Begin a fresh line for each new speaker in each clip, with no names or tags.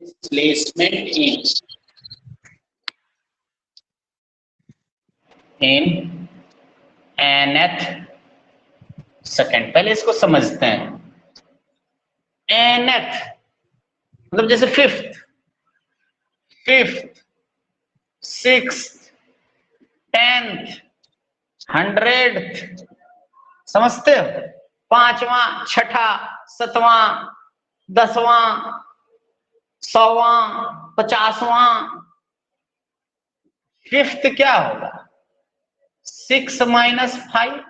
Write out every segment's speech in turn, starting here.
Displacement in nth second. पहले इसको समझते हैं। nth मतलब जैसे फिफ्थ, सिक्स्थ, 10th, 100th, समझते हो? पांचवा, छठा, सतवां, 10वां, 100वां, 50वां। फिफ्थ क्या होगा? 6 माइनस 5।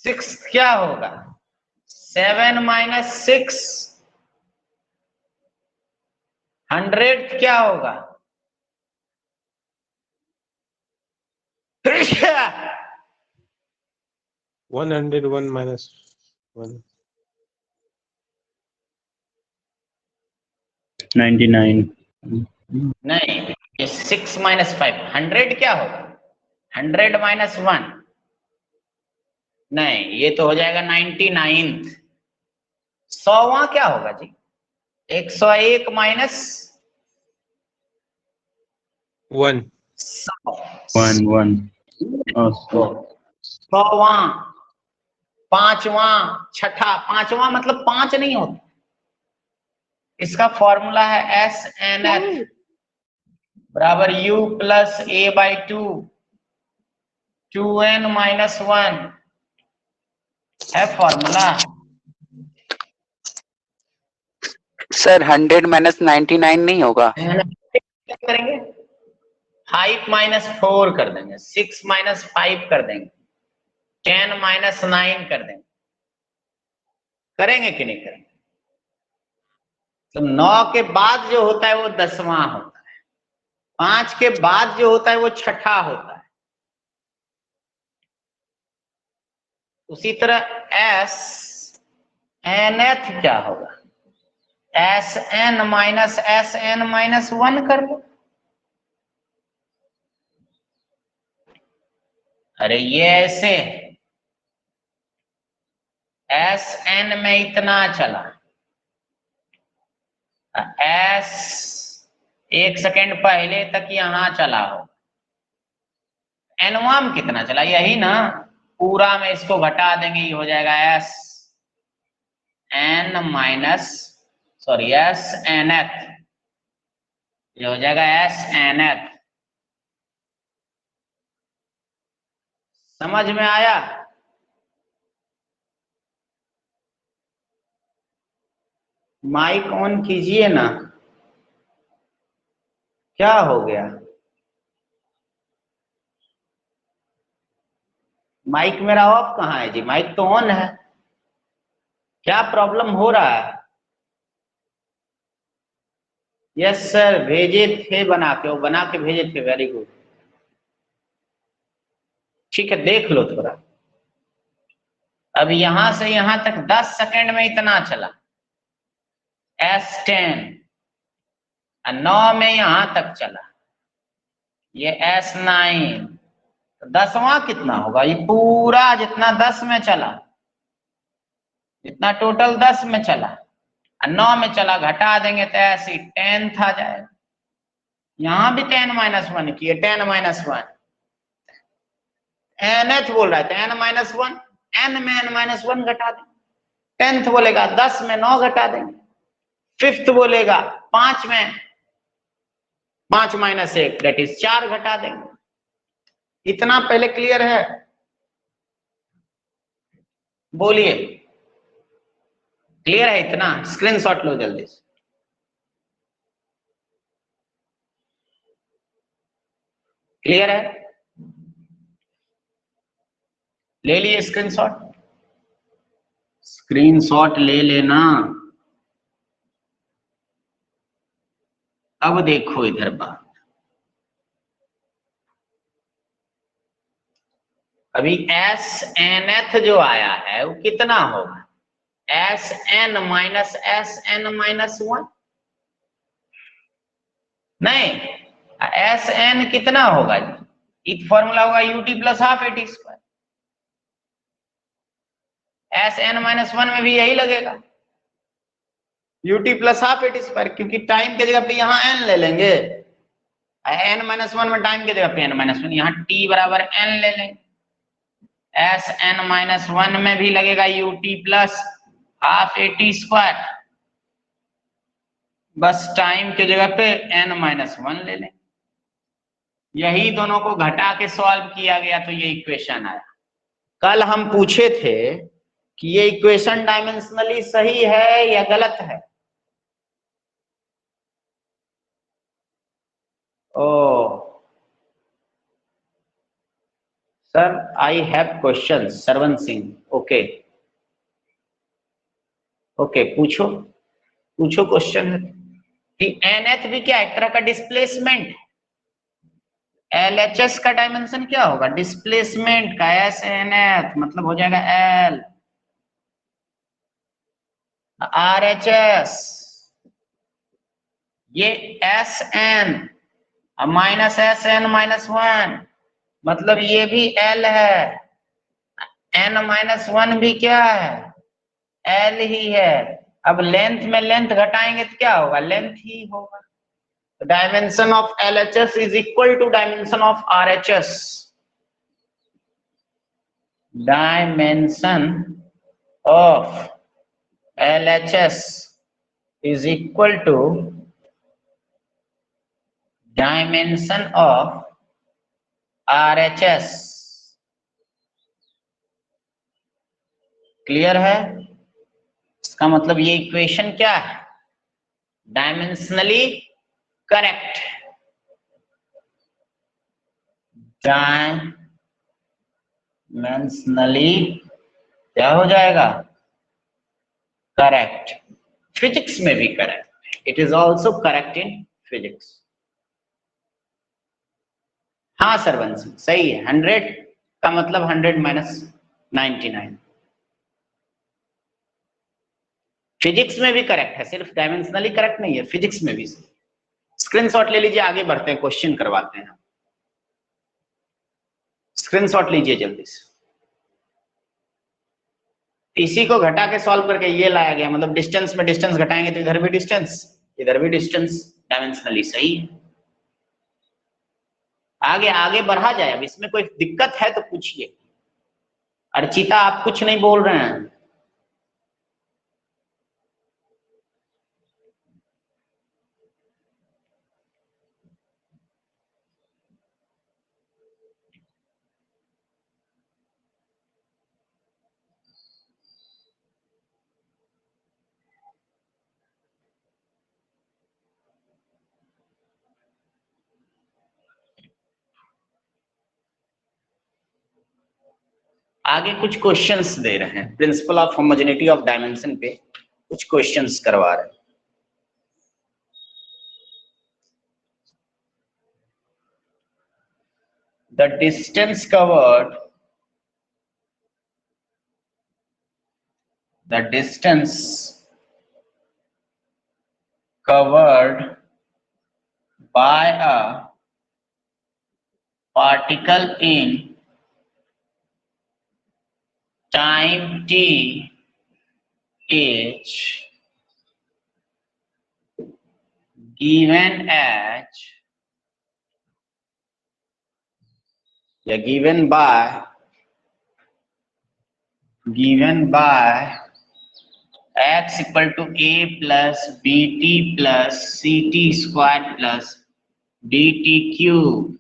सिक्स क्या होगा? 7 माइनस 6। 100th क्या होगा?
101 minus 1.
99।
नहीं, ये 6 माइनस 5। 100 क्या होगा? 100 माइनस 1। नहीं, ये तो हो जाएगा 99th। 100वां क्या होगा जी? 101 माइनस
1.
1
100वां, पांचवां, छठा। पांचवां मतलब 5 नहीं होता। इसका फॉर्मूला है SNF बराबर U plus A/2 2n minus 1 है फॉर्मूला।
सर 100 माइनस 99 नहीं होगा?
क्या करेंगे? 5 माइनस 4 कर देंगे, 6 माइनस 5 कर देंगे, 10 माइनस 9 कर देंगे। करेंगे कि नहीं करेंगे? तो 9 के बाद जो होता है वो 10वां होता है। 5 के बाद जो होता है वो छठा होता है। उसी तरह SNth क्या होगा? SN माइनस SN माइनस 1 कर लो। अरे ये ऐसे SN में इतना चला, S 1 सेकेंड पहले तक यहां चला हो। Nवां में कितना चला? यही ना। पूरा में इसको घटा देंगे, ये हो जाएगा SN माइनस SNth। ये हो जाएगा SNth। समझ में आया? माइक ऑन कीजिए ना। क्या हो गया? माइक मेरा ऑफ कहाँ है जी? माइक तो ऑन है। क्या प्रॉब्लम हो रहा है? यस सर, भेजे थे बना के, वो बना के भेजे थे। Very good. ठीक है, देख लो थोड़ा। अब यहां से यहां तक 10 सेकेंड में इतना चला, S10। 9 में यहां तक चला, ये S9। तो 10वां कितना होगा? ये पूरा जितना 10 में चला, जितना टोटल 10 में चला, 9 में चला, घटा देंगे तो ऐसे 10th आ जाएगा। यहां भी 10 माइनस 1 किए, 10 माइनस 1। nth बोल रहा है तो n माइनस 1। n में n माइनस 1 घटा देंगे। 10th बोलेगा 10 में 9 घटा देंगे। 5th बोलेगा 5 में 5 माइनस 1 दैट इज 4 घटा देंगे। इतना पहले क्लियर है? बोलिए, क्लियर है इतना? स्क्रीनशॉट लो जल्दी से। क्लियर है? ले लिए स्क्रीनशॉट? स्क्रीनशॉट ले लेना। अब देखो इधर बात। अभी SNth जो आया है वो कितना होगा? SN minus SN minus 1। नहीं, SN कितना होगा जी? एक फॉर्मूला होगा UT plus half AT square. SN minus 1 में भी यही लगेगा। ut plus half eighty square, क्योंकि टाइम की जगह पे यहाँ n ले लेंगे, n माइनस वन में टाइम की जगह पे n माइनस वन, यहाँ t बराबर n ले लेंगे, एस एन माइनस वन में भी लगेगा ut plus half eighty square, बस टाइम की जगह पे n माइनस वन ले लें। यही दोनों को घटा के सॉल्व किया गया तो ये इक्वेशन आया। कल हम पूछे थे कि ये इक्वेशन डायमेंशनली सही है या गलत है। Oh sir I have question, Sarvan Singh, okay okay, पूछो पूछो क्वेश्चन है कि nth भी क्या एक तरह का डिस्प्लेसमेंट, LHS का डायमेंशन क्या होगा डिस्प्लेसमेंट का, SNth मतलब हो जाएगा L, RHS ये SN minus SN minus one मतलब ये भी L है, N माइनस वन भी क्या है L ही है। अब लेंथ में लेंथ घटाएंगे तो क्या होगा लेंथ ही होगा। Dimension of LHS is equal to dimension of RHS, dimension of LHS is equal to dimension of RHS। Clear है? इसका मतलब ये इक्वेशन क्या है डायमेंशनली करेक्ट, डायमेंशनली क्या हो जाएगा करेक्ट, फिजिक्स में भी correct, it is also correct in physics. हाँ सरवन सिंह सही है, 100 का मतलब 100 माइनस 99 फिजिक्स में भी करेक्ट है, सिर्फ डायमेंशनली करेक्ट नहीं है, फिजिक्स में भी। स्क्रीनशॉट ले लीजिए, आगे बढ़ते हैं, क्वेश्चन करवाते हैं। स्क्रीनशॉट लीजिए जल्दी से। इसी को घटा के सॉल्व करके ये लाया गया, मतलब डिस्टेंस में डिस्टेंस घटाएंगे तो इधर भी डिस्टेंस इधर भी डिस्टेंस, डायमेंशनली सही है। आगे आगे बढ़ा जाए, अब इसमें कोई दिक्कत है तो पूछिए। अर्चिता आप कुछ नहीं बोल रहे हैं। आगे कुछ क्वेश्चंस दे रहे हैं, principal of homogeneity of dimension पे कुछ क्वेश्चंस करवा रहे हैं। The distance covered, the distance covered by a particle in time t is given as या given by x equal to a plus bt plus ct square plus dt cube,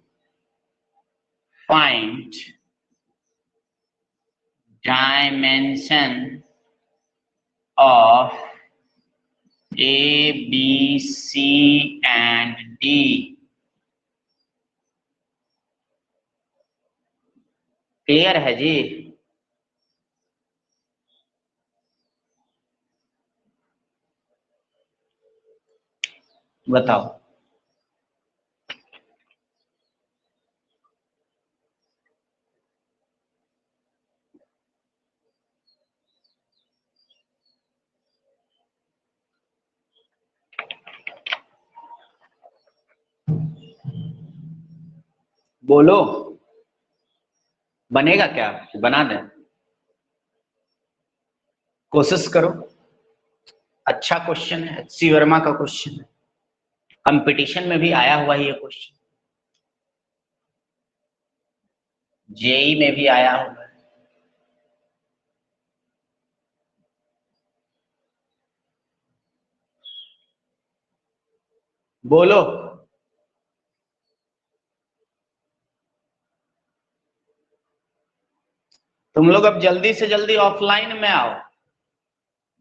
find dimension of A, B, C and D। Clear है जी? बताओ। बोलो, बनेगा क्या? बना दें, कोशिश करो। अच्छा क्वेश्चन है, HC वर्मा का क्वेश्चन है, कंपटीशन में भी आया हुआ है ये क्वेश्चन, जेई में भी आया हुआ है। बोलो। तुम लोग अब जल्दी से जल्दी ऑफलाइन में आओ,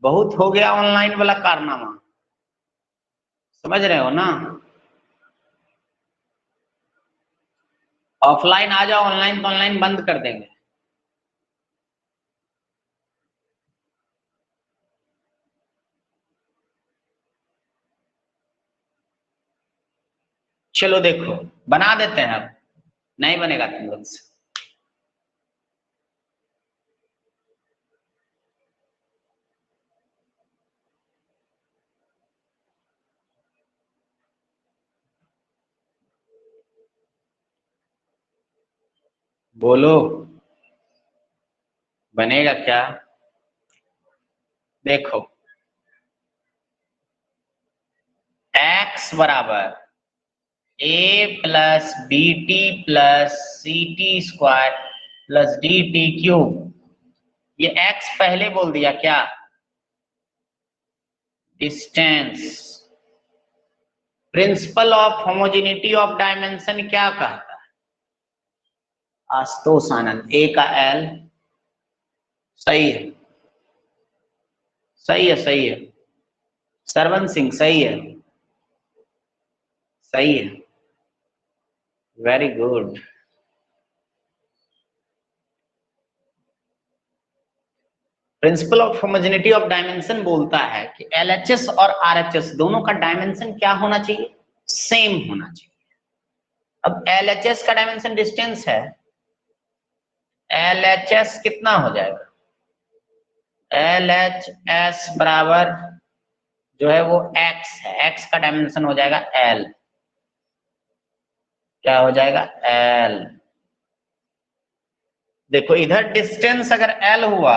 बहुत हो गया ऑनलाइन वाला कारनामा, समझ रहे हो ना। ऑफलाइन आ जाओ, ऑनलाइन तो ऑनलाइन बंद कर देंगे। चलो देखो, बना देते हैं, अब नहीं बनेगा तुम लोग से। बोलो, बनेगा क्या? देखो, x बराबर a plus B t plus C t square plus D t cube, ये x पहले बोल दिया क्या? Distance. Principle of homogeneity of dimension क्या कहता है? आशुतोष आनंद, a का l। सही है, सही है, सही है। सरवन सिंह, सही है, सही है, very good. Principal of homogeneity of dimension बोलता है कि LHS और RHS दोनों का डायमेंशन क्या होना चाहिए? सेम होना चाहिए। अब LHS का डायमेंशन डिस्टेंस है, LHS कितना हो जाएगा? LHS बराबर जो है वो x है, x का डायमेंशन हो जाएगा L। क्या हो जाएगा? L। देखो इधर डिस्टेंस अगर L हुआ,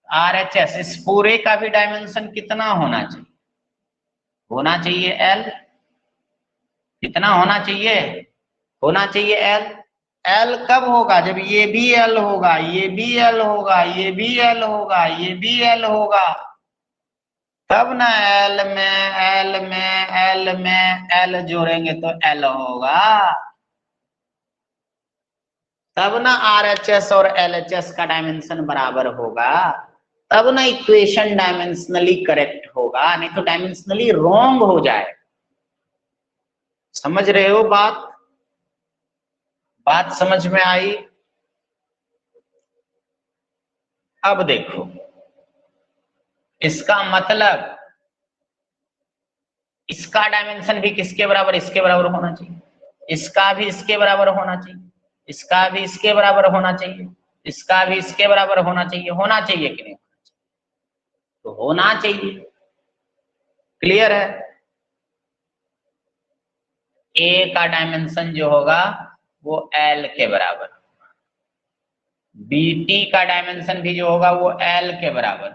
RHS इस पूरे का भी डायमेंशन कितना होना चाहिए? होना चाहिए L। कितना होना चाहिए? होना चाहिए L। L कब होगा? जब ये भी L होगा, ये भी L होगा, ये भी L होगा, ये भी L होगा, तब ना L में L जोड़ेंगे तो L होगा, तब ना RHS और LHS का डायमेंशन बराबर होगा, तब ना इक्वेशन डायमेंशनली करेक्ट होगा, नहीं तो डायमेंशनली रॉन्ग हो जाए। समझ रहे हो बात? बात समझ में आई? अब देखो, इसका मतलब इसका डायमेंशन भी किसके बराबर? इसके बराबर होना चाहिए, इसका भी इसके बराबर होना चाहिए, इसका भी इसके बराबर होना चाहिए, इसका भी इसके बराबर होना चाहिए। होना चाहिए कि नहीं? तो होना चाहिए। क्लियर है? ए का डायमेंशन जो होगा वो L के बराबर, BT का डायमेंशन भी जो होगा वो L के बराबर।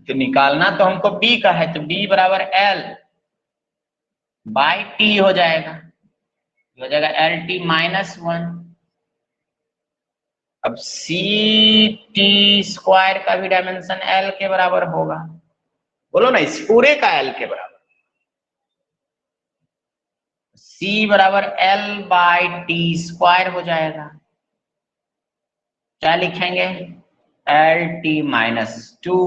तो निकालना तो हमको B का है, तो B बराबर L बाई T हो जाएगा, हो जाएगा LT माइनस 1। अब CT स्क्वायर का भी डायमेंशन L के बराबर होगा। बोलो ना, इस पूरे का L के बराबर। C बराबर L बाई T स्क्वायर हो जाएगा। क्या लिखेंगे? LT minus 2।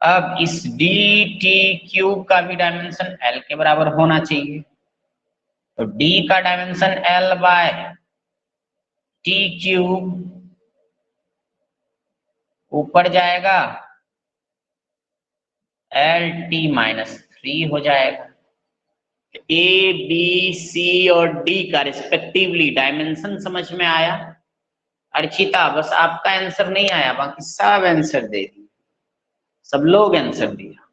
अब इस DT क्यूब का भी डायमेंशन L के बराबर होना चाहिए, तो D का dimension L by T cube ऊपर जाएगा, LT माइनस 3 हो जाएगा। A, B, C और D का रिस्पेक्टिवली डायमेंशन समझ में आया? अर्चिता, बस आपका आंसर नहीं आया, बाकी सब आंसर दे दिए, सब लोग आंसर दिया।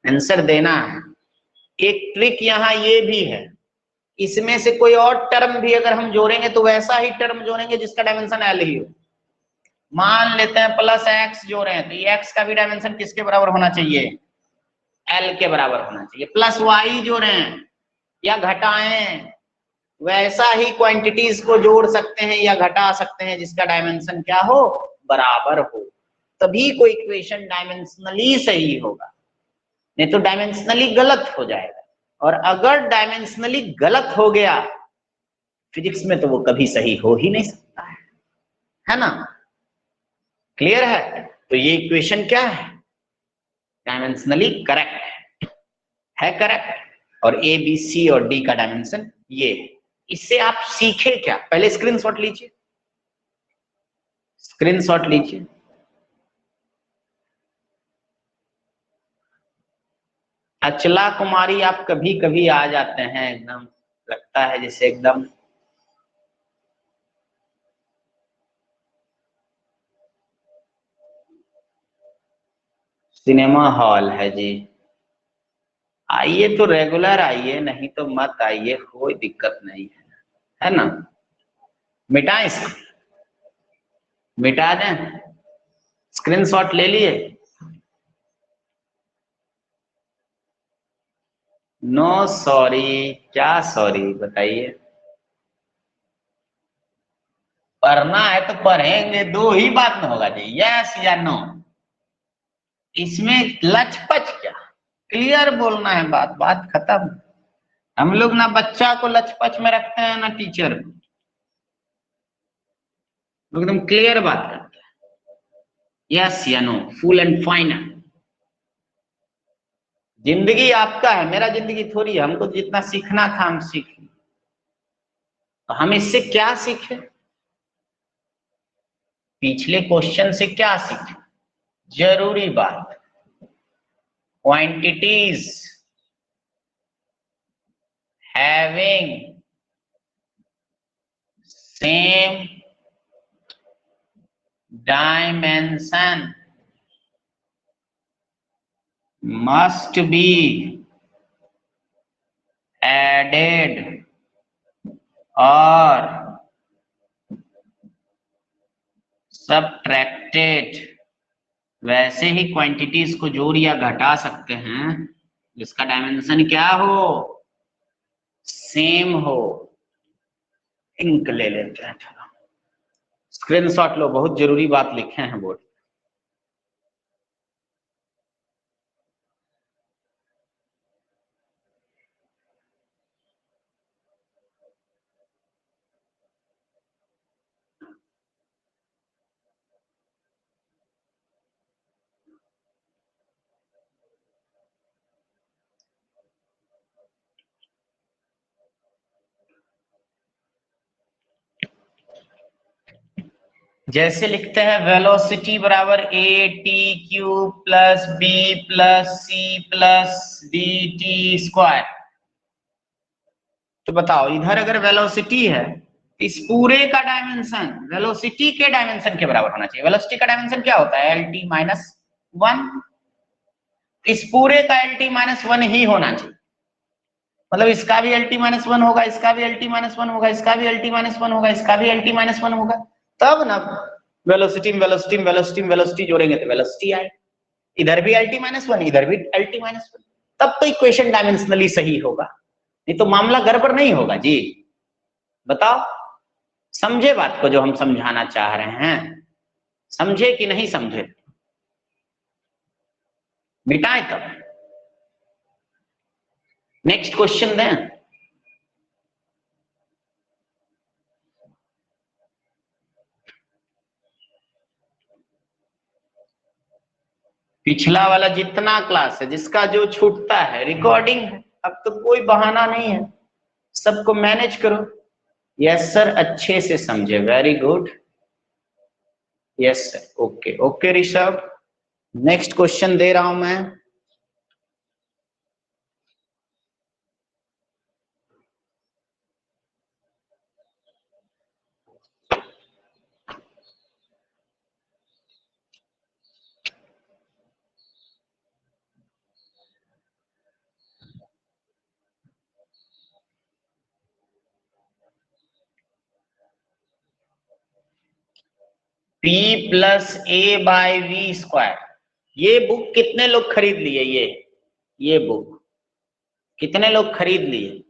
आंसर देना है। एक ट्रिक यहाँ ये भी है, इसमें से कोई और टर्म भी अगर हम जोड़ेंगे तो वैसा ही टर्म जोड़ेंगे जिसका डायमेंशन L ही हो। मान लेते हैं प्लस एक्स जोड़े हैं तो ये एक्स का भी डायमेंशन किसके बराबर होना चाहिए, एल के बराबर होना चाहिए। प्लस वाई जोड़े हैं या घटाएं, वैसा ही क्वांटिटीज को जोड़ सकते हैं या घटा सकते हैं जिसका डायमेंशन क्या हो, बराबर हो, तभी कोई इक्वेशन डायमेंशनली सही होगा, नहीं तो डायमेंशनली गलत हो जाएगा। और अगर डायमेंशनली गलत हो गया फिजिक्स में तो वो कभी सही हो ही नहीं सकता है ना। क्लियर है? तो ये इक्वेशन क्या है, डायमेंशनली करेक्ट है करेक्ट। और ए बी सी और डी का डायमेंशन ये है। इससे आप सीखे क्या, पहले स्क्रीनशॉट लीजिए, स्क्रीनशॉट लीजिए। अचला कुमारी आप कभी कभी आ जाते हैं, एकदम लगता है जैसे एकदम सिनेमा हॉल है जी। आइए तो रेगुलर आइए, नहीं तो मत आइए, कोई दिक्कत नहीं है ना। मिटाएं इसको, मिटा दें, स्क्रीनशॉट ले लिए। नो सॉरी, क्या सॉरी बताइए। पढ़ना है तो पढ़ेंगे, दो ही बात में होगा जी, यस या नो। इसमें लचपच क्या, क्लियर बोलना है, बात बात खत्म। हम लोग ना बच्चा को लचपच में रखते हैं ना टीचर को, एकदम क्लियर बात करते हैं, यस या नो, फुल एंड फाइनल। जिंदगी आपका है, मेरा जिंदगी थोड़ी है। हमको जितना सीखना था हम सीखे, तो हम इससे क्या सीखे, पिछले क्वेश्चन से क्या सीखे, जरूरी बात, quantities having same dimension must be added or subtracted। वैसे ही क्वांटिटीज को जोड़ या घटा सकते हैं जिसका डायमेंशन क्या हो, सेम हो। इंक ले लेते हैं, चलो स्क्रीनशॉट लो, बहुत जरूरी बात लिखे हैं बोर्ड। जैसे लिखते हैं वेलोसिटी बराबर A T cube plus B plus C plus D T square. तो बताओ इधर अगर वेलोसिटी है, इस पूरे का डायमेंशन वेलोसिटी के डायमेंशन के बराबर होना चाहिए। वेलोसिटी का डायमेंशन क्या होता है, एल टी माइनस वन। इस पूरे का एल टी माइनस वन ही होना चाहिए, मतलब इसका भी एल टी माइनस वन होगा, इसका भी एल टी माइनस वन होगा, इसका भी एल टी माइनस वन होगा, इसका भी एल टी माइनस वन होगा, तब ना वेलोसिटी वेलोसिटी वेलोसिटी वेलोसिटी जोड़ेंगे तो वेलोसिटी आए। इधर भी एल टी माइनस वन, इधर भी एल टी माइनस वन, तब तो इक्वेशन डायमेंशनली सही होगा, नहीं तो मामला गड़बड़ नहीं होगा जी। बताओ, समझे बात को जो हम समझाना चाह रहे हैं, समझे कि नहीं समझे? मिटाए तब नेक्स्ट क्वेश्चन दें। पिछला वाला जितना क्लास है, जिसका जो छूटता है रिकॉर्डिंग है, अब तो कोई बहाना नहीं है, सबको मैनेज करो। यस सर, अच्छे से समझे, very good, yes sir, okay okay Rishabh. Next question दे रहा हूं मैं। P plus a by v square. ये बुक कितने लोग खरीद लिए? ये बुक कितने लोग खरीद लिए?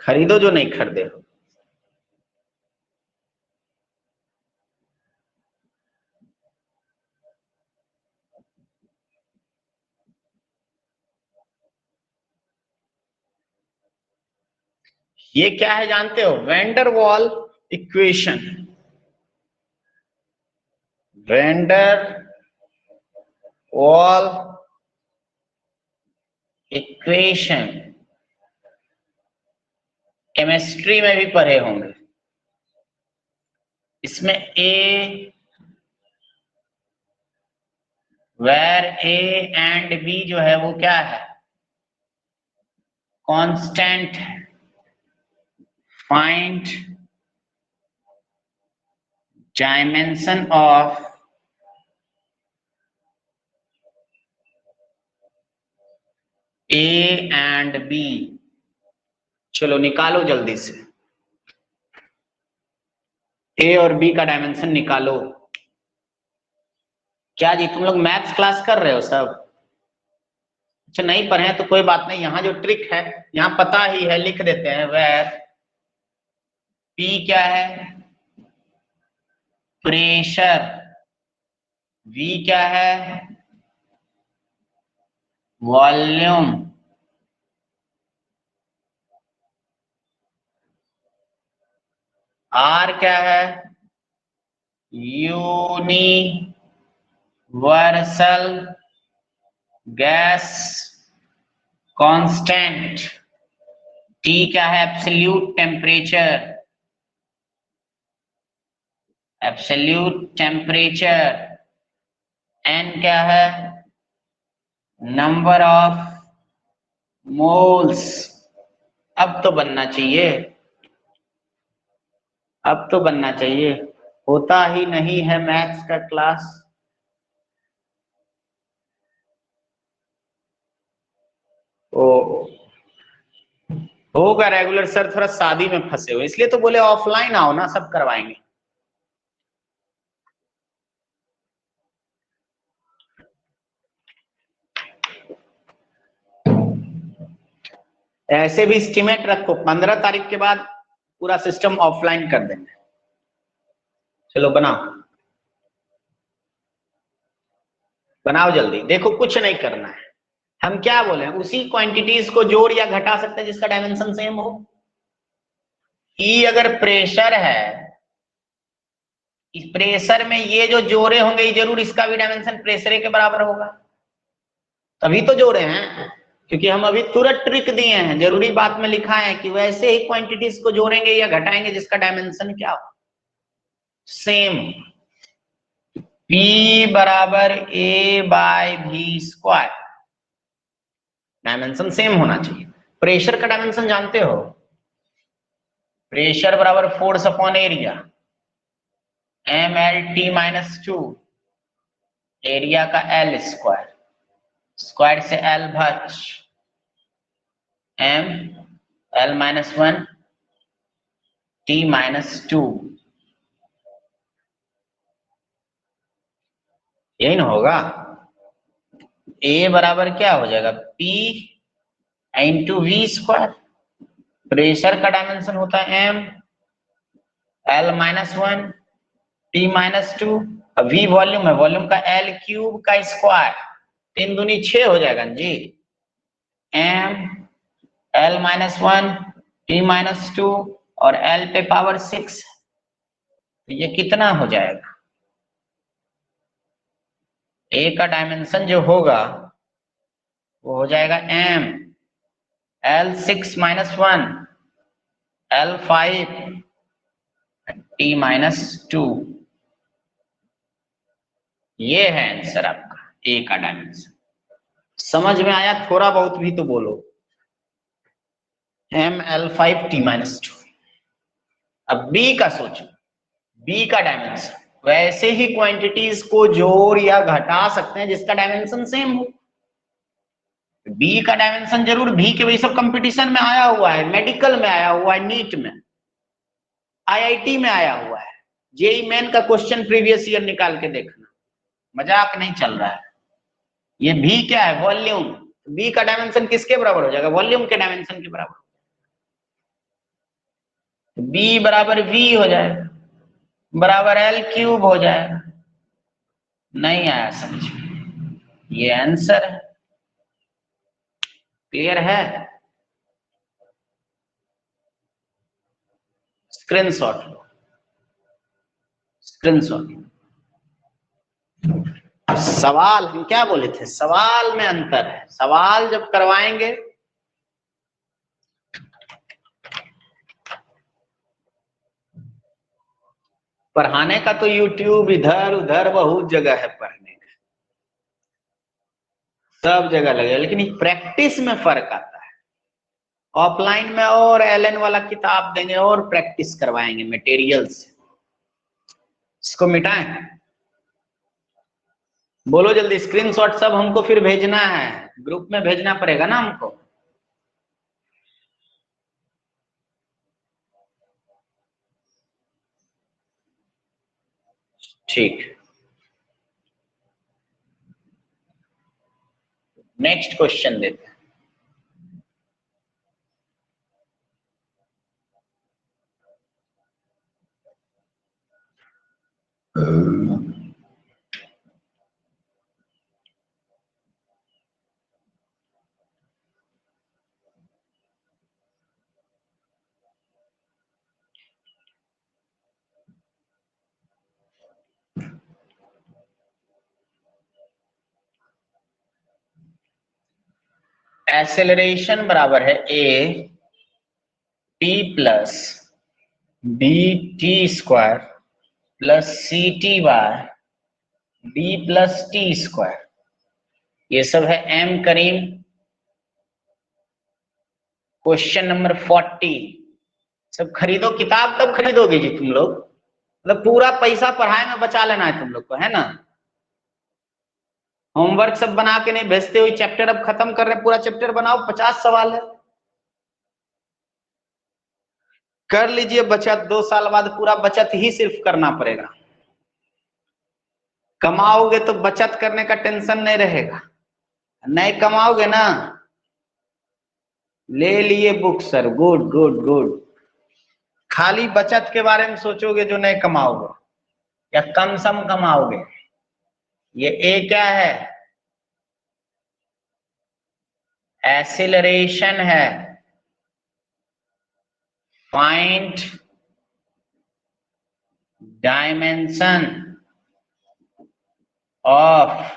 खरीदो जो नहीं खरीदे हो। ये क्या है जानते हो? Van der Waals equation. Van der Waals equation chemistry में भी पढ़े होंगे। इसमें A where A and B जो है वो क्या है? कांस्टेंट है। Find dimension of A and B. चलो निकालो जल्दी से, ए और बी का डायमेंशन निकालो। क्या जी तुम लोग मैथ्स क्लास कर रहे हो सब? अच्छा नहीं पढ़े तो कोई बात नहीं, यहाँ जो ट्रिक है यहाँ पता ही है, लिख देते हैं। वेर पी क्या है? प्रेशर। वी क्या है? वॉल्यूम। आर क्या है? Universal gas constant. टी क्या है? Absolute temperature. Absolute temperature. N क्या है? Number of moles. अब तो बनना चाहिए, अब तो बनना चाहिए। होता ही नहीं है मैथ्स का क्लास। ओ होगा रेगुलर सर, थोड़ा शादी में फंसे हुए इसलिए तो बोले ऑफलाइन आओ ना, सब करवाएंगे। ऐसे भी एस्टिमेट रखो, 15 तारीख के बाद पूरा सिस्टम ऑफलाइन कर देंगे। चलो बनाओ बनाओ जल्दी। देखो कुछ नहीं करना है, हम क्या बोले, उसी क्वांटिटीज को जोड़ या घटा सकते हैं जिसका डायमेंशन सेम हो। ई अगर प्रेशर है, इस प्रेशर में ये जो जोड़े होंगे ये जरूर इसका भी डायमेंशन प्रेशर के बराबर होगा, तभी तो जोड़े हैं। क्योंकि हम अभी तुरंत ट्रिक दिए हैं, जरूरी बात में लिखा है कि वैसे ही क्वांटिटीज को जोड़ेंगे या घटाएंगे जिसका डायमेंशन क्या हो, सेम। P बराबर A by V square, dimension same होना चाहिए। प्रेशर का डायमेंशन जानते हो? प्रेशर बराबर force upon area, MLT-2, area का L स्क्वायर, स्क्वायर से L भच, M L-1 T-2। यही ना होगा। A बराबर क्या हो जाएगा? P into V square. Pressure का डायमेंशन होता है M L-1 T-2। अब V वॉल्यूम है, वॉल्यूम का L क्यूब का स्क्वायर, 3 दूनी 6 हो जाएगा जी। M L-1 T-2 और L पे पावर 6, तो ये कितना हो जाएगा? A का डायमेंशन जो होगा वो हो जाएगा M L6-1 L5 T-2। ये है आंसर आपका A का डायमेंशन। समझ में आया? थोड़ा बहुत भी तो बोलो। M L5 T-2। अब B का सोचो, B का डायमेंशन वैसे ही क्वांटिटीज को जोड़ या घटा सकते हैं जिसका डायमेंशन सेम हो। बी का डायमेंशन जरूर भी के, वही सब कंपटीशन में आया हुआ है, मेडिकल में आया हुआ है, नीट में, आईआईटी में आया हुआ है, जेई मेन का क्वेश्चन प्रीवियस ईयर निकाल के देखना, मजाक नहीं चल रहा है। ये भी क्या है? वॉल्यूम। बी का डायमेंशन किसके बराबर हो जाएगा? वॉल्यूम के डायमेंशन के बराबर। बी बराबर वी हो जाएगा, बराबर एल क्यूब हो जाएगा। नहीं आया समझ में? ये आंसर है। क्लियर है? स्क्रीनशॉट लो, स्क्रीनशॉट। सवाल हम क्या बोले थे? सवाल में अंतर है। सवाल जब करवाएंगे पढ़ाने का तो यूट्यूब इधर उधर बहुत जगह है पढ़ने का, सब जगह लगेगा, लेकिन प्रैक्टिस में फर्क आता है। ऑफलाइन में और एलन वाला किताब देंगे और प्रैक्टिस करवाएंगे मटेरियल से। इसको मिटाएं, बोलो जल्दी। स्क्रीनशॉट सब हमको फिर भेजना है, ग्रुप में भेजना पड़ेगा ना हमको। ठीक, नेक्स्ट क्वेश्चन देते हैं। एक्सेलरेशन बराबर है A T plus B T square plus C T by D plus T square. ये सब है एम करीम। Question number 40। सब खरीदो किताब, कब खरीदोगे जी तुम लोग? मतलब पूरा पैसा पढ़ाई में बचा लेना है तुम लोग को, है ना? होमवर्क सब बना के नहीं भेजते हुए, चैप्टर अब खत्म कर रहे, पूरा चैप्टर बनाओ, 50 सवाल है, कर लीजिए बचत। 2 साल बाद पूरा बचत ही सिर्फ करना पड़ेगा। कमाओगे तो बचत करने का टेंशन नहीं रहेगा, नहीं कमाओगे ना, ले लिए book sir, good good good. खाली बचत के बारे में सोचोगे जो नहीं कमाओगे या कम सम कमाओगे। ये ए क्या है? एक्सीलरेशन है। Find dimension of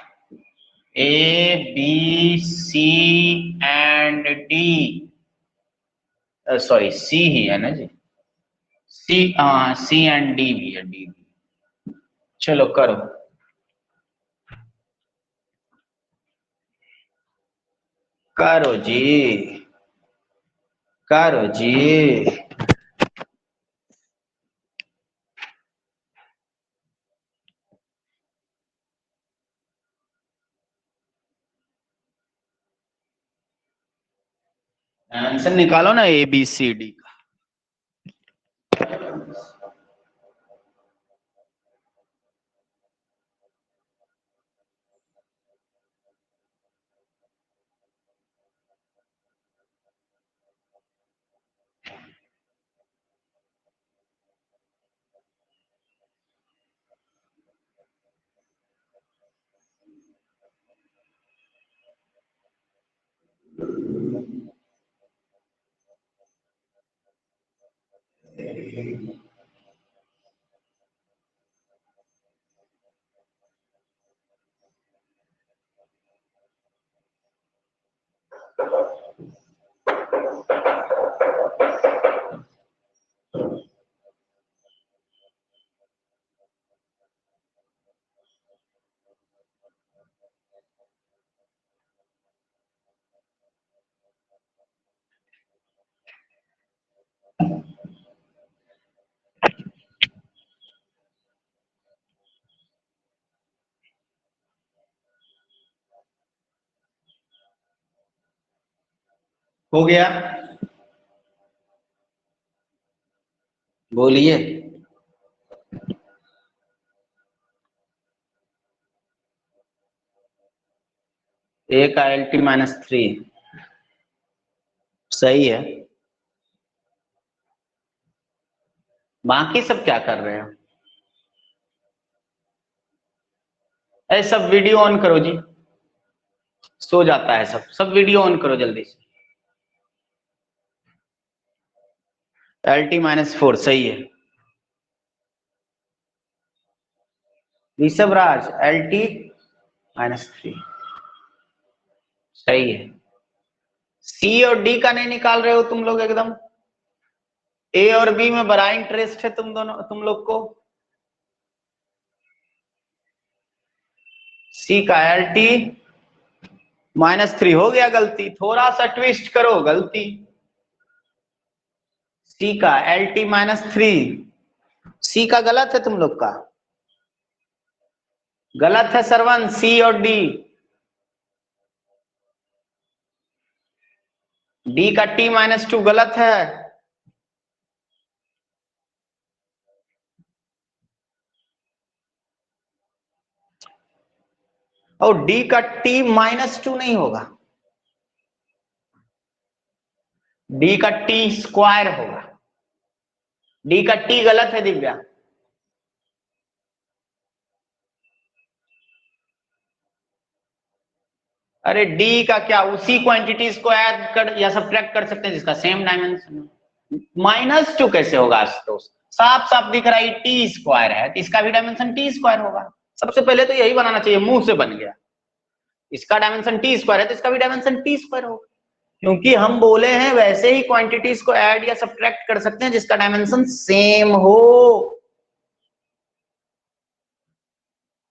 A B C and D. Sorry C ही है ना जी, सी, हाँ सी एंड डी भी है, डी भी। चलो करो। करो जी, करो जी। आंसर निकालो ना ए बी सी डी का। हो गया? बोलिए। ए का LT -3 सही है। बाकी सब क्या कर रहे हो? ऐ सब वीडियो ऑन करो जी, सो जाता है सब वीडियो ऑन करो जल्दी से। LT -4 सही है। ऋषभ राज LT -3 सही है। C और D का नहीं निकाल रहे हो तुम लोग एकदम। A और B में बड़ा इंटरेस्ट है तुम लोग को। C का LT -3 हो गया गलती, थोड़ा सा ट्विस्ट करो गलती। C का LT -3 C का गलत है तुम लोग का, गलत है सरवन। C और D, D का T -2 गलत है। और D का T -2 नहीं होगा, D का T स्क्वायर होगा। D का T गलत है दिव्या। अरे D का क्या, उसी क्वांटिटीज को ऐड कर या सब्ट्रैक्ट कर सकते हैं जिसका सेम डायमेंशन। -2 कैसे होगा आशुतोष? साफ साफ दिख रहा है T स्क्वायर है, तो इसका भी डायमेंशन T स्क्वायर होगा। सबसे पहले तो यही बनाना चाहिए, मुंह से बन गया। इसका डायमेंशन T स्क्वायर है तो इसका भी डायमेंशन T स्क्वायर होगा, क्योंकि हम बोले हैं वैसे ही क्वांटिटीज को ऐड या सब्ट्रैक्ट कर सकते हैं जिसका डायमेंशन सेम हो।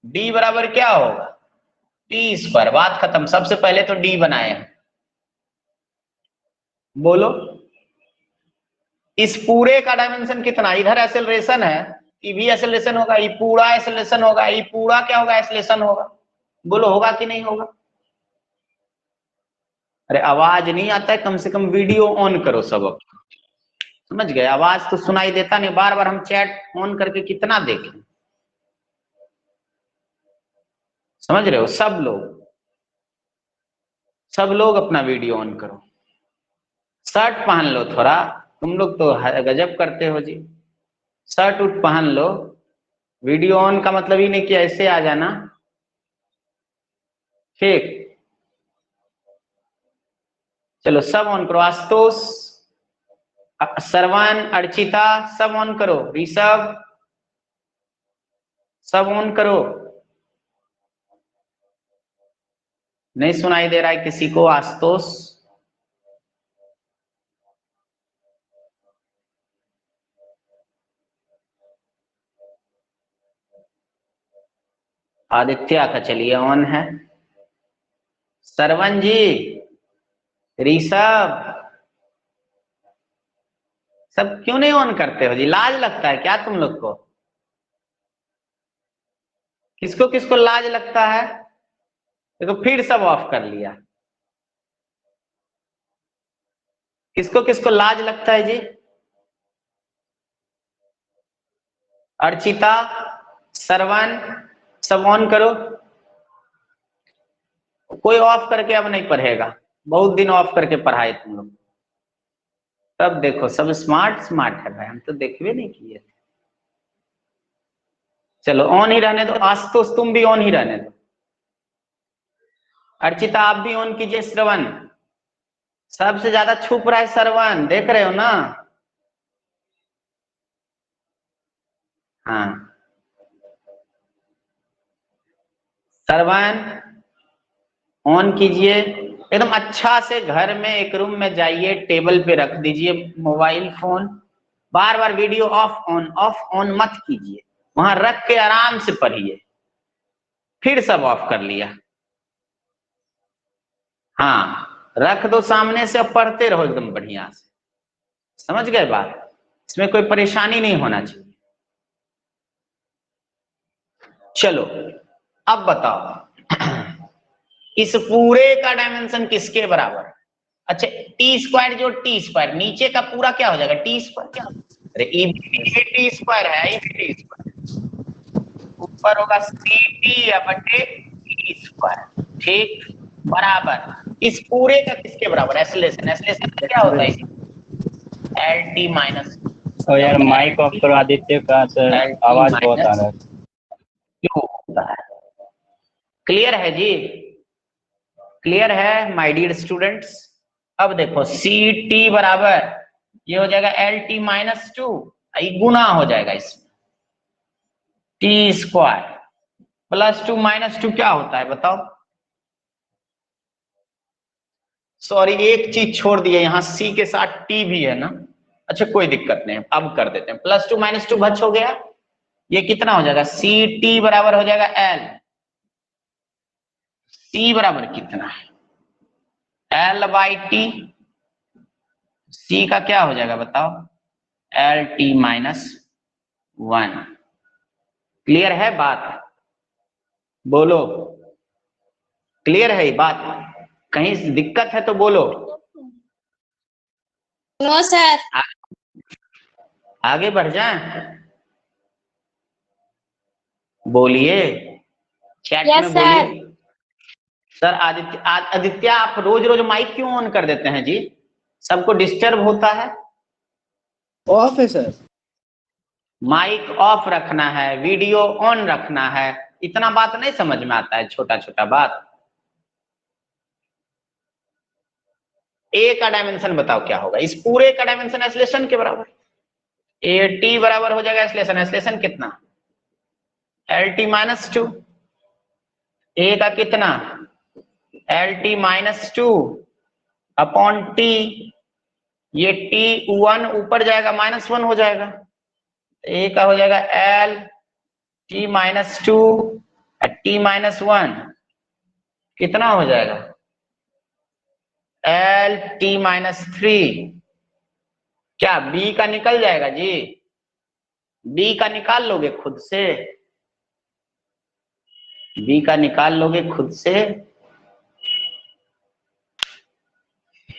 D बराबर क्या होगा? T square. बात खत्म। सबसे पहले तो D बनाए हैं। बोलो, इस पूरे का डायमेंशन कितना? इधर एक्सेलरेशन है, ये भी एक्सेलरेशन होगा, ये पूरा एक्सेलरेशन होगा, ये पूरा क्या होगा? एक्सेलरेशन होगा। बोलो होगा कि नहीं होगा? अरे आवाज नहीं आता है, कम से कम वीडियो ऑन करो सब। अब समझ गए? आवाज तो सुनाई देता नहीं, बार बार हम चैट ऑन करके कितना देखें। समझ रहे हो? सब लोग अपना वीडियो ऑन करो। शर्ट पहन लो थोड़ा, तुम लोग तो गजब करते हो जी। शर्ट उठ पहन लो। वीडियो ऑन का मतलब ही नहीं कि ऐसे आ जाना। ठीक, चलो सब ऑन करो। आशुतोष, सरवन, अर्चिता सब ऑन करो। ऋषभ सब ऑन करो। नहीं सुनाई दे रहा है किसी को? आशुतोष, आदित्य का चलिए ऑन है। सरवन जी, ऋषभ, सब क्यों नहीं ऑन करते हो जी? लाज लगता है क्या तुम लोग को? किसको किसको लाज लगता है? देखो फिर सब ऑफ कर लिया। किसको किसको लाज लगता है जी? अर्चिता, सरवन सब ऑन करो। कोई ऑफ करके अब नहीं पढ़ेगा, बहुत दिन ऑफ करके पढ़ाए तुम लोग। तब देखो सब स्मार्ट है भाई, हम तो देखवे नहीं किए थे। चलो ऑन ही रहने दो। आशुतोष तुम भी ऑन ही रहने दो। अर्चिता आप भी ऑन कीजिए। श्रवण, सबसे ज्यादा छुप रहा है सरवन, देख रहे हो ना? हाँ, सरवन ऑन कीजिए एकदम अच्छा से। घर में एक रूम में जाइए, टेबल पे रख दीजिए mobile phone. Bar bar video of on मत कीजिए, वहां रख के आराम से पढ़िए। फिर सब ऑफ कर लिया। हाँ, रख दो सामने से, अब पढ़ते रहो एकदम बढ़िया से। समझ गए बात? इसमें कोई परेशानी नहीं होना चाहिए। चलो अब बताओ, इस पूरे का डायमेंशन किसके बराबर? अच्छा, टी स्क्वायर जो टी स्क्वायर, नीचे का पूरा क्या हो जाएगा टी स्क्वायर। अरे ई भी टी स्क्वायर है, ई भी टी स्क्वायर, ऊपर होगा सी टी बटे टी स्क्वायर, ठीक, बराबर इस पूरे का किसके बराबर, एसलेशन, एसलेशन का क्या होता है एल टी माइनस,
तो यार माइक ऑफ करो आदित्य का सर, आवाज बहुत आ रहा है।
क्यों होता है? क्लियर है जी, क्लियर है माय डियर स्टूडेंट्स। अब देखो सी टी बराबर ये हो जाएगा एल टी माइनस टू, गुना हो जाएगा इसमें T square plus two minus two क्या होता है बताओ। सॉरी एक चीज छोड़ दिए, यहाँ सी के साथ टी भी है ना, अच्छा कोई दिक्कत नहीं, अब कर देते हैं, प्लस टू माइनस टू बच हो गया, ये कितना हो जाएगा सी टी बराबर हो जाएगा एल, टी बराबर कितना है एल बाई टी, सी का क्या हो जाएगा बताओ L T minus one. Clear है बात, बोलो क्लियर है ये बात, कहीं दिक्कत है तो बोलो।
No sir.
आगे बढ़ जाए, बोलिए चैट
Yes,
में बोलिए। सर आदित्य आदित्य आप रोज रोज माइक क्यों ऑन कर देते हैं जी, सबको डिस्टर्ब होता है।
ऑफ है सर।
माइक ऑफ रखना है, वीडियो ऑन रखना है, इतना बात नहीं समझ में आता है, छोटा छोटा बात। ए का डायमेंशन बताओ क्या होगा, इस पूरे का डायमेंशन एसलेशन के बराबर, ए टी बराबर हो जाएगा एसलेशन, एसलेशन कितना एल टी माइनस टू, ए का कितना L T minus two upon T, ये टी वन ऊपर जाएगा माइनस वन हो जाएगा, ए का हो जाएगा L T minus two T minus one कितना हो जाएगा एल टी माइनस थ्री, क्या बी का निकल जाएगा जी, बी का निकाल लोगे खुद से, बी का निकाल लोगे खुद से,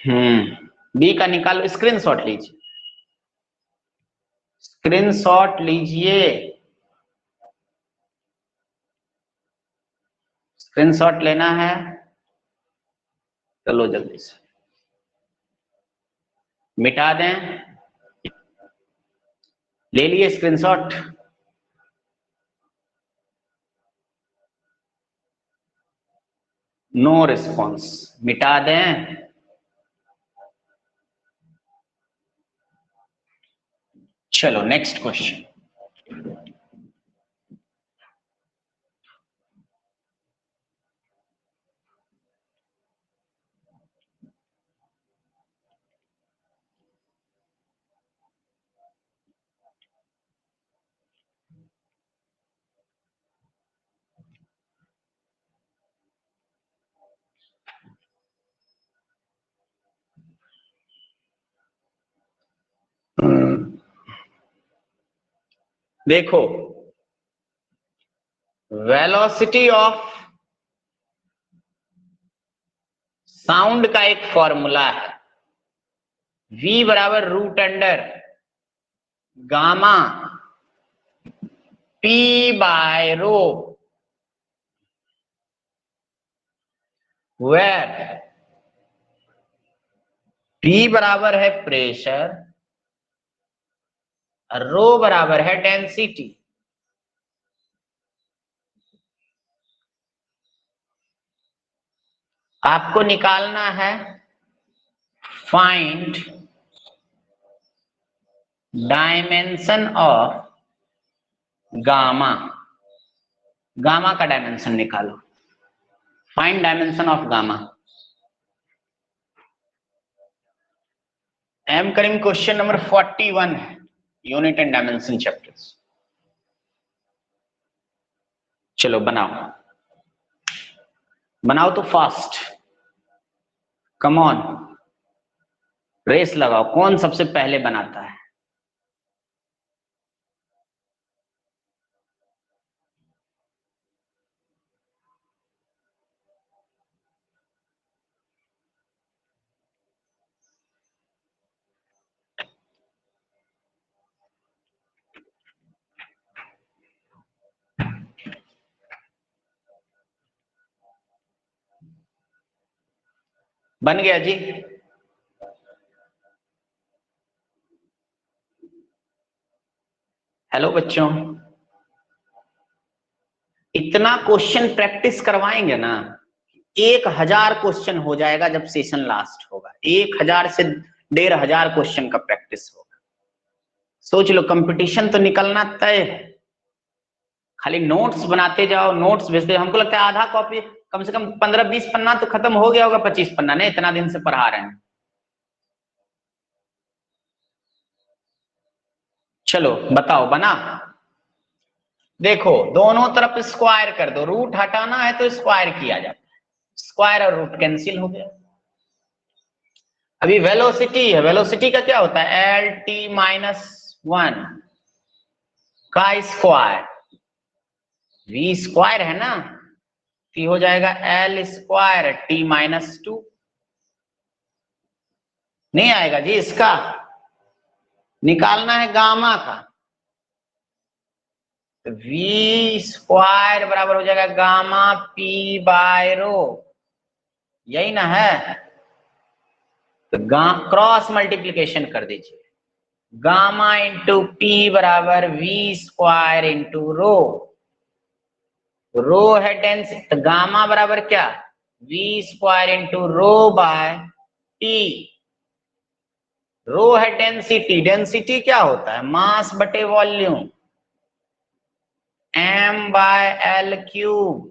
बी का निकाल, स्क्रीनशॉट लीजिए, स्क्रीनशॉट लीजिए, स्क्रीनशॉट लेना है, चलो जल्दी से मिटा दें, ले लिए स्क्रीनशॉट, नो रिस्पॉन्स, मिटा दें, चलो नेक्स्ट क्वेश्चन। देखो वेलोसिटी ऑफ साउंड का एक फॉर्मूला है, v बराबर root under gamma p by rho, where p बराबर है प्रेशर, रो बराबर है डेंसिटी। आपको निकालना है find dimension of gamma, gamma का डायमेंशन निकालो, फाइंड डायमेंशन ऑफ गामा। एम करीम क्वेश्चन नंबर 41 है, यूनिट एंड डायमेंशन चैप्टर्स। चलो बनाओ, बनाओ तो फास्ट, कम ऑन, रेस लगाओ, कौन सबसे पहले बनाता है। बन गया जी। हेलो बच्चों, इतना क्वेश्चन प्रैक्टिस करवाएंगे ना, 1000 क्वेश्चन हो जाएगा जब सेशन लास्ट होगा। 1000 से 1500 क्वेश्चन का प्रैक्टिस होगा। सोच लो, कंपटीशन तो निकलना तय है। खाली नोट्स बनाते जाओ, नोट्स भेजते। हमको लगता है आधा कॉपी, कम से कम 15-20 पन्ना तो खत्म हो गया होगा। 25 पन्ना नहीं, इतना दिन से पढ़ा रहे हैं। चलो बताओ, बना? देखो, दोनों तरफ स्क्वायर कर दो। रूट हटाना है तो स्क्वायर किया जाता है, स्क्वायर और रूट कैंसिल हो गया। अभी वेलोसिटी है, वेलोसिटी का क्या होता है? एल टी माइनस 1 का स्क्वायर, वी स्क्वायर है ना, टी हो जाएगा एल स्क्वायर टी माइनस 2। नहीं आएगा जी, इसका निकालना है गामा का। तो वी स्क्वायर बराबर हो जाएगा गामा पी बाय रो, यही ना है? तो क्रॉस मल्टीप्लीकेशन कर दीजिए। गामा इंटू पी बराबर v square into rho. Rho है डेंसिटी, तो गामा बराबर क्या? V square into rho by t. Rho है डेंसिटी, डेंसिटी क्या होता है? मास बटे volume, m by L cube.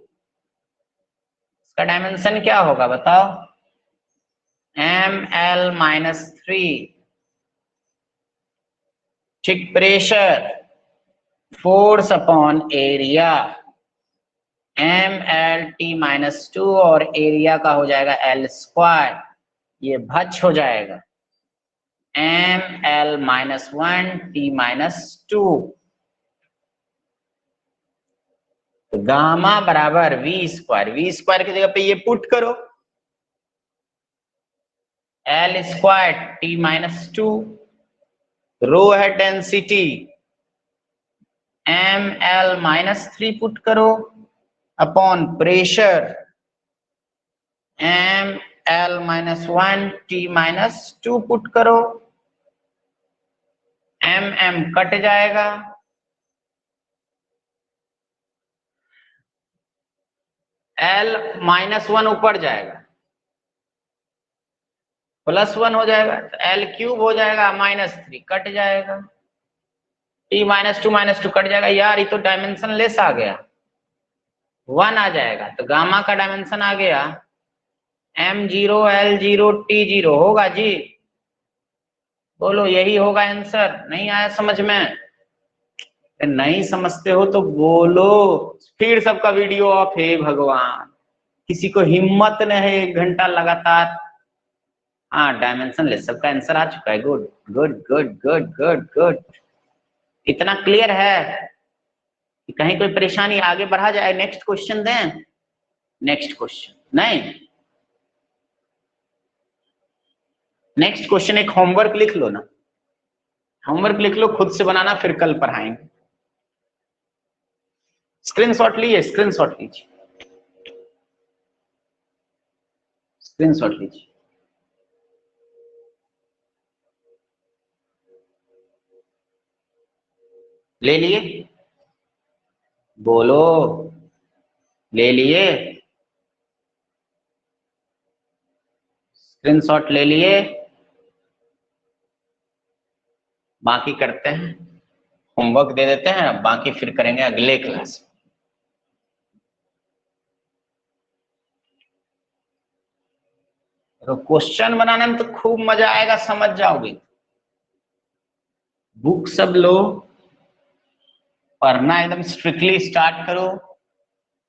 इसका डायमेंशन क्या होगा बताओ? ml minus 3। ठीक, pressure, force upon area, ml t minus 2 और एरिया का हो जाएगा एल स्क्वायर। ये भच हो जाएगा ml माइनस 1 t माइनस 2। तो गामा बराबर वी स्क्वायर, वी स्क्वायर की जगह पे ये पुट करो, एल स्क्वायर टी माइनस 2। रो है डेंसिटी, ml माइनस 3 पुट करो upon pressure ml minus 1 t minus 2 put करो। mm कट जाएगा, l माइनस 1 ऊपर जाएगा, प्लस 1 हो जाएगा, तो एल क्यूब हो जाएगा, माइनस 3 कट जाएगा, t माइनस 2 कट जाएगा। यार ये तो डायमेंशन लेस आ गया, 1 आ जाएगा। तो गामा का डायमेंशन आ गया m0 l0 t0 होगा जी। बोलो यही होगा आंसर। नहीं आया समझ में? नहीं समझते हो तो बोलो। फिर सबका वीडियो ऑफ है भगवान, किसी को हिम्मत नहीं है 1 घंटा लगातार। हाँ, डायमेंशन लेस, सबका आंसर आ चुका है। Good good good good good good. इतना क्लियर है कि कहीं कोई परेशानी? आगे बढ़ा जाए, नेक्स्ट क्वेश्चन दें? नेक्स्ट क्वेश्चन नहीं, नेक्स्ट क्वेश्चन एक होमवर्क लिख लो ना, होमवर्क लिख लो, खुद से बनाना, फिर कल पढ़ाएंगे। स्क्रीनशॉट लिए? स्क्रीनशॉट लीजिए, स्क्रीनशॉट लीजिए। ले लिए? बोलो, ले लिए? स्क्रीनशॉट ले लिए? बाकी करते हैं, होमवर्क दे देते हैं, बाकी फिर करेंगे अगले क्लास में। तो क्वेश्चन बनाने में तो खूब मजा आएगा, समझ जाओगे। बुक सब लो, पढ़ना एकदम स्ट्रिक्टली स्टार्ट करो,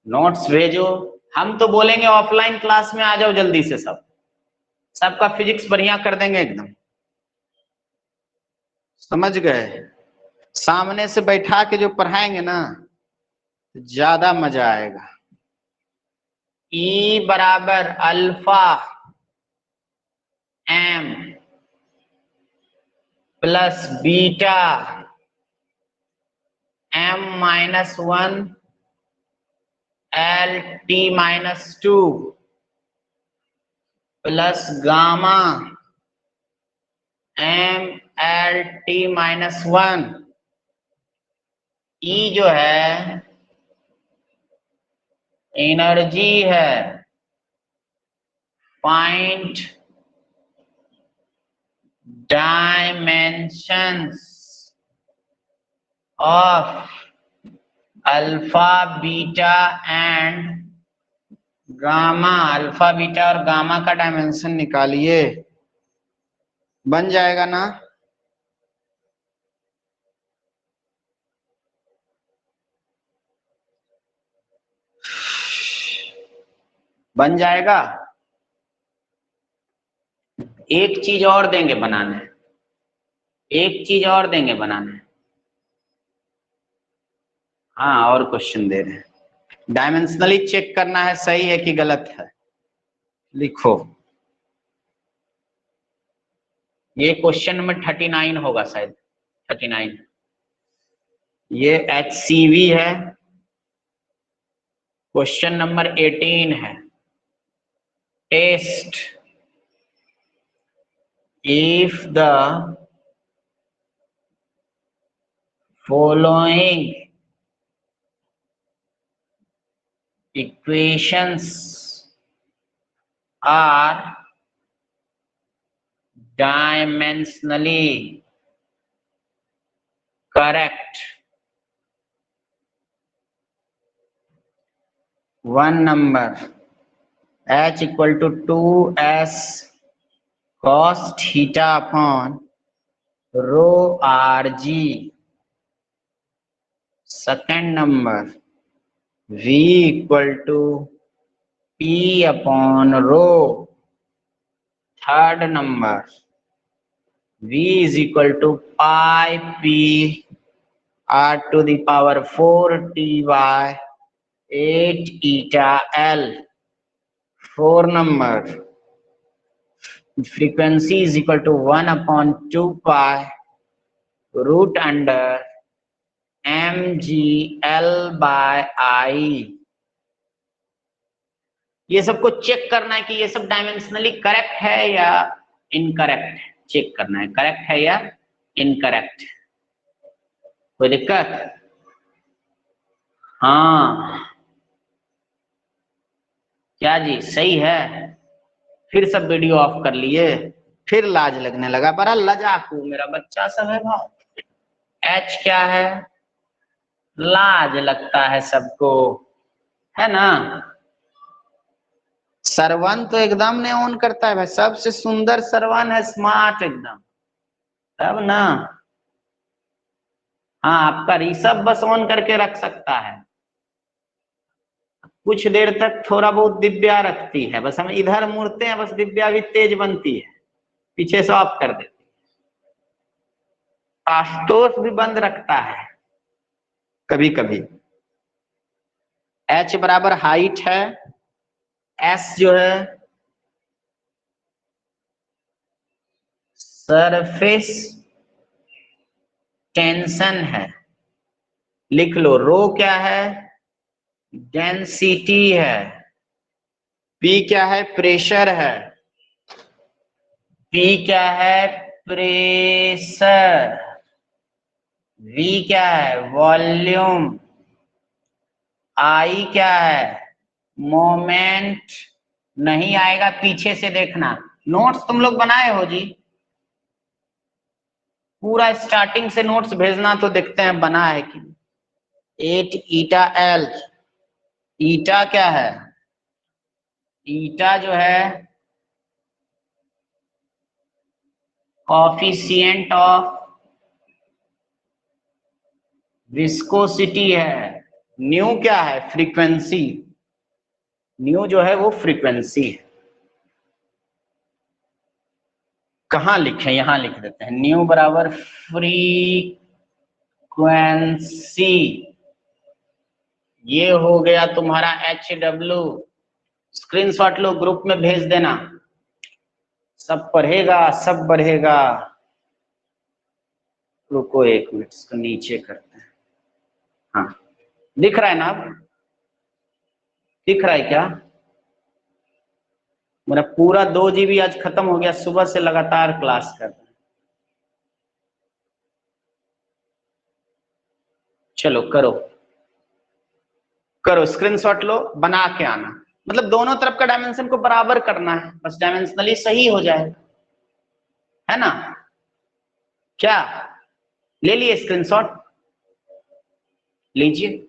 नोट्स भेजो। हम तो बोलेंगे ऑफलाइन क्लास में आ जाओ जल्दी से, सबका फिजिक्स बढ़िया कर देंगे एकदम, समझ गए? सामने से बैठा के जो पढ़ाएंगे ना, ज्यादा मजा आएगा। E बराबर alpha m plus beta m minus 1 l t minus 2 plus gamma MLT-1। ई जो है एनर्जी है, find dimensions of alpha beta and gamma. Alpha beta और गामा का डायमेंशन निकालिए, बन जाएगा ना? बन जाएगा। एक चीज और देंगे बनाने, एक चीज और देंगे बनाने। हाँ, और क्वेश्चन दे रहे हैं, डायमेंशनली चेक करना है सही है कि गलत है। लिखो, ये क्वेश्चन नंबर 39 होगा शायद, 39। ये HCV है, क्वेश्चन नंबर 18 है। Test if the following equations are dimensionally correct, one number h equal to 2s cos theta upon rho rg, second number v equal to p upon rho, third number v is equal to pi p r to the power 4 t by 8 eta l, four number frequency is equal to 1 upon 2 pi root under mgl by I। ये सबको check करना है कि ये सब dimensionally correct है या incorrect है, चेक करना है करेक्ट है या इनकरेक्ट। कोई दिक्कत? हाँ, क्या जी सही है? फिर सब वीडियो ऑफ कर लिए, फिर लाज लगने लगा। बड़ा लजाकू मेरा बच्चा सब है भाई। एच क्या है? लाज लगता है सबको, है ना? सरवन तो एकदम ने ऑन करता है भाई, सबसे सुंदर सरवन है, स्मार्ट एकदम, तब ना। हाँ, आपका ऋषभ बस ऑन करके रख सकता है, कुछ देर तक थोड़ा बहुत दिव्या रखती है, बस हम इधर मुड़ते हैं, बस दिव्या भी तेज बनती है, पीछे से ऑफ कर देती है। आशुतोष भी बंद रखता है कभी कभी। H बराबर हाइट है, S जो है सरफेस टेंशन है, लिख लो। रो क्या है? डेंसिटी है। P क्या है? प्रेशर है। P क्या है? प्रेशर। V क्या है? वॉल्यूम। I क्या है? मोमेंट। नहीं आएगा पीछे से देखना, नोट्स तुम लोग बनाए हो जी? पूरा स्टार्टिंग से नोट्स भेजना तो देखते हैं बना है कि। 8 ईटा एल। ईटा क्या है? ईटा जो है कोफिशिएंट ऑफ विस्कोसिटी है। न्यू क्या है? फ्रीक्वेंसी। न्यू जो है वो फ्रीक्वेंसी है। कहाँ लिखे? यहां लिख देते हैं, न्यू बराबर फ्रीक्वेंसी। ये हो गया तुम्हारा HW। स्क्रीनशॉट लो, ग्रुप में भेज देना, सब पढ़ेगा सब बढ़ेगा। रुको एक मिनट, इसको नीचे करते हैं। हाँ, दिख रहा है ना? अब दिख रहा है क्या? मेरा पूरा 2 GB आज खत्म हो गया, सुबह से लगातार क्लास कर रहे हैं। चलो करो करो, स्क्रीनशॉट लो, बना के आना। मतलब दोनों तरफ का डायमेंशन को बराबर करना है, बस डायमेंशनली सही हो जाए, है ना? क्या ले लिए स्क्रीनशॉट? लीजिए।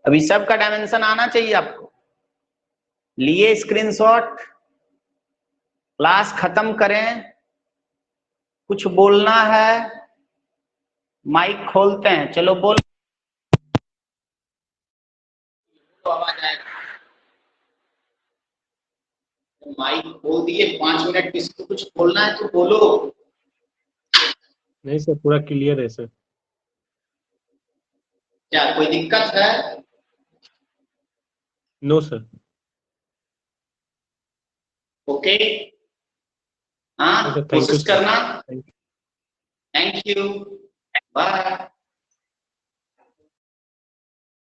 अभी सबका डायमेंशन आना चाहिए आपको। लिए स्क्रीनशॉट, क्लास खत्म करें, कुछ बोलना है, माइक खोलते हैं, चलो बोल, तो आवाज आएगा। माइक खोल दिए, 5 मिनट किसी को कुछ बोलना है तो बोलो।
नहीं सर, पूरा क्लियर है सर।
क्या कोई दिक्कत है?
No sir.
ओके, हाँ
Okay, thank you,
कोशिश
sir.
करना।
Thank you.
Thank you, bye.